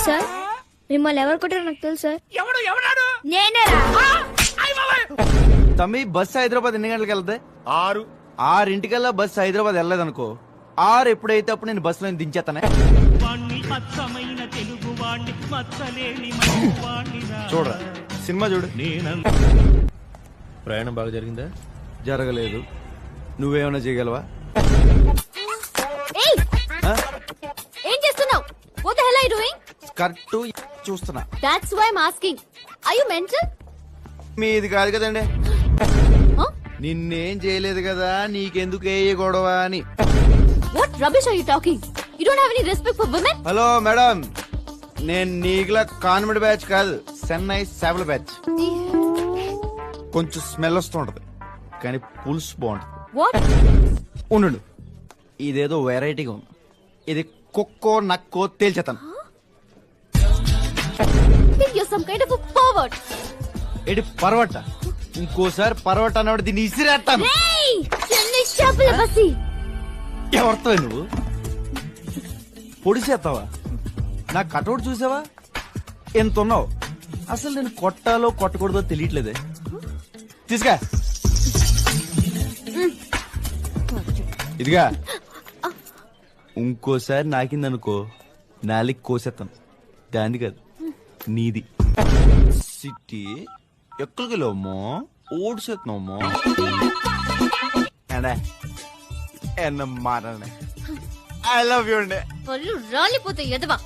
Sir మిమ్మల్ని ఎవరు కొట్టారో నాకు తెలుసు సార్. ఎవడాడు? నేనేరా? తమ్మి బస్సు హైదరాబాద్ ఎన్ని గంటలకు వెళ్తాయి? 6. 6:00కల్లా బస్సు హైదరాబాద్ వెళ్ళలేదనుకో, 6 ఎప్పుడైతే అప్పుడు నేను బస్సులో దించేస్తానే. చూడరా సినిమా చూడు. ప్రయాణం బాగా జరిగిందా? జరగలేదు. నువ్వేమైనా చేయగలవా? ఏయ్! ఏం చేస్తున్నావ్? What the hell are you doing? Correct చూస్తున్నా. That's why I'm asking. Are you mental? మీది కాదు కదండి. Huh? నిన్నేం చేయలేదు కదా, నీకెందుకు ఏ గొడవ అని. What rubbish are you talking? You don't have any respect for women? Hello madam, నేను నీకులా కాన్వెంట్ బ్యాచ్ కాదు, చెన్నై సేవల బ్యాచ్. కొంచెం స్మెల్ వస్తుంటది కానీ పులుసు బాగుంటది. What? ఉండు, ఇదేదో వెరైటీగా ఉంది. ఇది కుక్కో నక్కో తేల్చేతాను. Think you're some kind of a pervert. ఎడి పర్వట, ఇంకోసారి పర్వట అన్నవాడు దీన్ని ఇసిరేస్తాను. Hey! చెన్నై చేపల బస్సి. ఎవరితో నువ్వు పొడిసేస్తావా? నా కటౌట్ చూసావా? ఎంత ఉన్నావు? అసలు నేను కొట్టాలో కొట్టకూడదో తెలియట్లేదే. తీసుకా ఇదిగా, ఇంకోసారి నాకిందనుకో నాలికి కోసేస్తాను. దాన్ని కాదు నీది. సిటీ ఎక్కడికి వెళ్ళావమ్మో? ఓడిసేస్తున్నావమ్మో. ఎన్న మాట ఐ లవ్ యూ అండి. పళ్ళు రాలిపోతాయి ఎదవా.